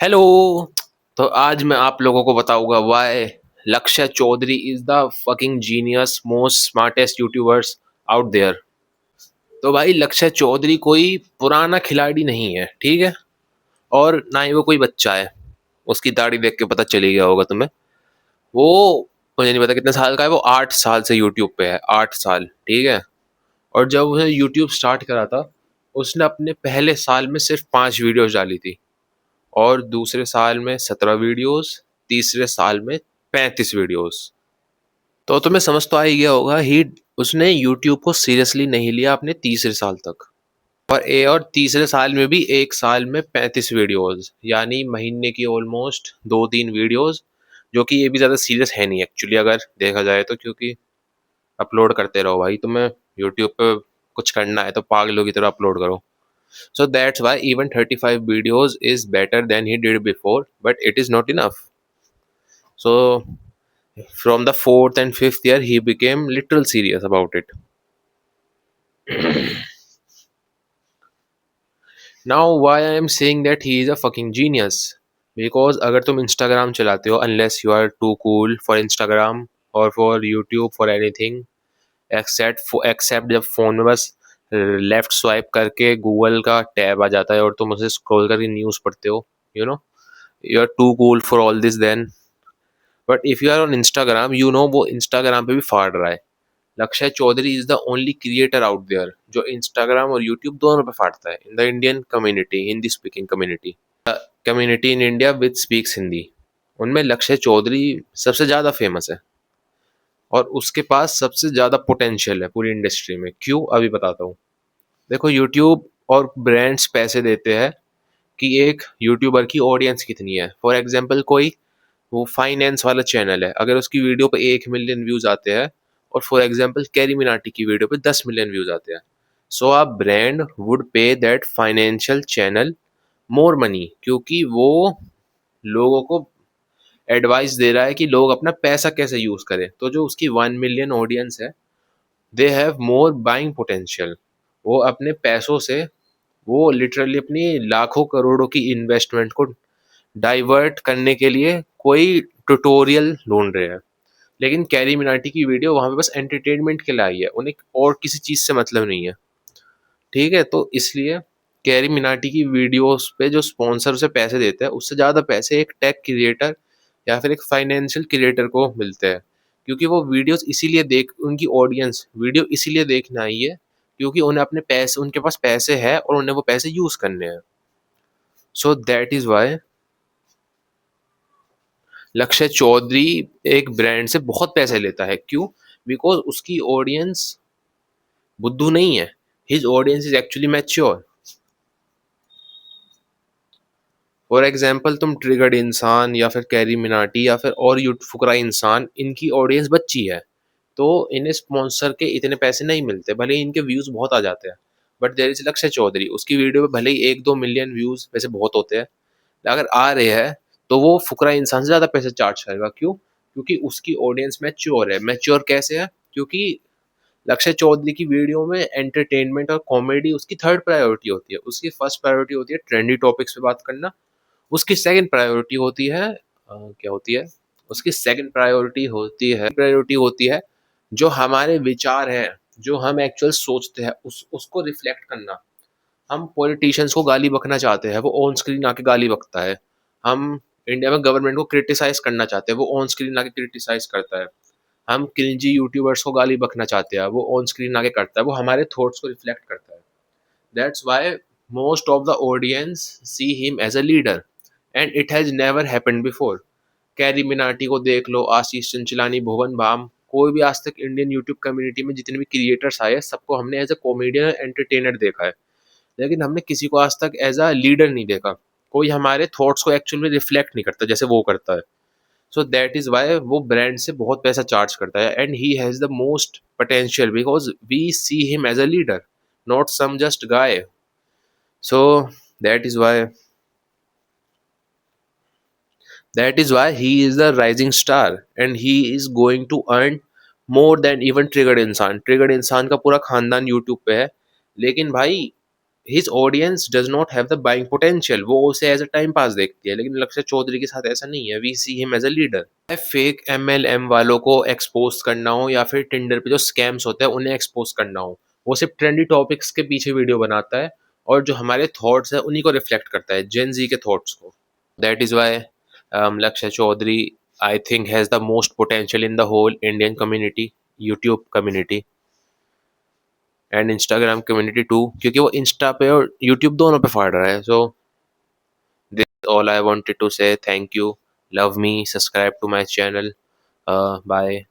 Hello. तो आज मैं आप लोगों को बताऊंगा why Lakshya Chaudhary is the fucking genius most smartest youtubers out there. तो भाई लक्ष्य चौधरी कोई पुराना खिलाड़ी नहीं है, ठीक है। और ना ही वो कोई बच्चा है। उसकी दाढ़ी देख के पता चली गया होगा तुम्हें। वो मुझे नहीं पता कितने साल का है। वो 8 साल से यूट्यूब पे है, 8 साल, ठीक है। और जब उसने यूट्यूब स्टार्ट करा था, उसने अपने पहले साल में सिर्फ 5 वीडियोज डाली थी। और दूसरे साल में 17 वीडियोस, तीसरे साल में 35 वीडियोस। तो तुम्हें समझ तो आ ही गया होगा ही उसने यूट्यूब को सीरियसली नहीं लिया अपने तीसरे साल तक। और तीसरे साल में भी एक साल में 35 वीडियोस, यानी महीने की ऑलमोस्ट 2-3 वीडियोस। जो कि ये भी ज़्यादा सीरियस है नहीं एक्चुअली, अगर देखा जाए तो, क्योंकि अपलोड करते रहो भाई। तुम्हें यूट्यूब पे कुछ करना है तो पागलों की तरह अपलोड करो। So that's why even 35 videos is better than he did before, but it is not enough. So from the fourth and fifth year, he became literal serious about it. Now, why I am saying that he is a fucking genius? Because अगर तुम Instagram चलाते हो, unless you are too cool for Instagram or for YouTube for anything, except जब phone में बस left swipe करके Google का tab आ जाता है और तुम उसे स्क्रॉल करके न्यूज़ पढ़ते हो, you know, you are too cool for all this then. But if you are on Instagram, you know वो इंस्टाग्राम पे भी फाड़ रहा है। Lakshya Chaudhary is the only creator out there जो इंस्टाग्राम और यूट्यूब दोनों पे फाड़ता है, in the Indian community, Hindi speaking community, community in India with speaks Hindi. उनमें लक्ष्य चौधरी सबसे ज़्यादा फेमस है और उसके पास सबसे ज़्यादा पोटेंशियल है पूरी इंडस्ट्री में। क्यों, अभी बताता हूँ। देखो, यूट्यूब और ब्रांड्स पैसे देते हैं कि एक यूट्यूबर की ऑडियंस कितनी है। फॉर एग्जाम्पल, कोई वो फाइनेंस वाला चैनल है, अगर उसकी वीडियो पे 1 मिलियन व्यूज आते हैं और फॉर एग्जाम्पल कैरी मिनाटी की वीडियो पे 10 मिलियन व्यूज आते हैं, सो अ ब्रांड वुड पे that financial channel more money, क्योंकि वो लोगों को एडवाइस दे रहा है कि लोग अपना पैसा कैसे यूज करें। तो जो उसकी 1 मिलियन ऑडियंस है, they have more buying potential. वो अपने पैसों से, वो लिटरली अपनी लाखों करोड़ों की इन्वेस्टमेंट को डाइवर्ट करने के लिए कोई ट्यूटोरियल ढूंढ रहे हैं। लेकिन कैरी मिनाटी की वीडियो वहां पे बस एंटरटेनमेंट के लिए आई है, उन्हें और किसी चीज से मतलब नहीं है, ठीक है। तो इसलिए कैरी मिनाटी की वीडियोस पे जो स्पॉन्सर से पैसे देते हैं, उससे ज़्यादा पैसे एक टेक क्रिएटर या फिर एक फाइनेंशियल क्रिएटर को मिलते हैं। क्योंकि वो वीडियोस इसीलिए देख उनकी ऑडियंस वीडियो इसीलिए देखना आई है क्योंकि उन्हें अपने पैसे, उनके पास पैसे है और उन्हें वो पैसे यूज करने हैं। सो दैट इज वाई लक्ष्य चौधरी एक ब्रांड से बहुत पैसे लेता है। क्यों? बिकॉज उसकी ऑडियंस बुद्धू नहीं है। His audience is actually mature. For example, तुम ट्रिगर्ड इंसान या फिर कैरी मिनाटी या फिर और यू फुकरा इंसान, इनकी ऑडियंस बच्ची है, तो इन्हें स्पॉन्सर के इतने पैसे नहीं मिलते, भले ही इनके व्यूज बहुत आ जाते हैं। बट देयर इज लक्ष्य चौधरी, उसकी वीडियो पे भले ही 1-2 मिलियन व्यूज वैसे बहुत होते हैं, अगर आ रहे हैं तो वो फुकरा इंसान से ज़्यादा पैसे चार्ज करेगा। क्यों? क्योंकि उसकी ऑडियंस मैच्योर है। मैच्योर कैसे है? क्योंकि लक्ष्य चौधरी की वीडियो में एंटरटेनमेंट और कॉमेडी उसकी थर्ड प्रायोरिटी होती है। उसकी फर्स्ट प्रायोरिटी होती है ट्रेंडी टॉपिक्स पे बात करना। उसकी सेकंड प्रायोरिटी होती है क्या होती है? उसकी सेकंड प्रायोरिटी होती है जो हमारे विचार हैं, जो हम एक्चुअल सोचते हैं, उसको रिफ्लेक्ट करना। हम पॉलिटिशियंस को गाली बकना चाहते हैं, वो ऑन स्क्रीन आके गाली बकता है। हम इंडिया में गवर्नमेंट को क्रिटिसाइज करना चाहते हैं, वो ऑन स्क्रीन आके क्रिटिसाइज करता है। हम क्रिंजी यूट्यूबर्स को गाली बकना चाहते हैं, वो ऑन स्क्रीन आके करता है। वो हमारे थॉट्स को रिफ्लेक्ट करता है। That's why most of the audience see him as a leader, and it has never happened before. Carry Minati को देख लो, आशीष चंचलानी, भुवन बाम, कोई भी आज तक इंडियन यूट्यूब कम्युनिटी में जितने भी क्रिएटर्स आए, सबको हमने एज अ कॉमेडियन एंटरटेनर देखा है। लेकिन हमने किसी को आज तक एज अ लीडर नहीं देखा। कोई हमारे थॉट्स को एक्चुअल में रिफ्लेक्ट नहीं करता जैसे वो करता है। सो दैट इज वाई वो ब्रांड से बहुत पैसा चार्ज करता है, and he has the most potential because we see him as a leader, not some just guy. So that is why that is why he is the rising star, and he is going to earn more than even triggered इंसान। Triggered इंसान का पूरा खानदान YouTube पे है, लेकिन भाई his audience does not have the buying potential, वो उसे एज अ टाइम पास देखती है, लेकिन लक्ष्य चौधरी के साथ ऐसा नहीं है, we see him as a leader. Fake MLM वालों को एक्सपोज करना हो या फिर टिंडर पे जो स्कैम्स होते हैं उन्हें एक्सपोज करना हो, वो सिर्फ ट्रेंडी टॉपिक्स के पीछे वीडियो बनाता है और जो हमारे थॉट्स है उन्हीं को रिफ्लेक्ट करता है, जेन जी के थॉट्स को। That is why Lakshya Chaudhary, I think, has the most potential in the whole Indian community, YouTube community and Instagram community too, क्योंकि वो इंस्टा पे और यूट्यूब दोनों पे फाड़ रहा है। So this is all I wanted to say. Thank you. Love me. Subscribe to my channel. Bye.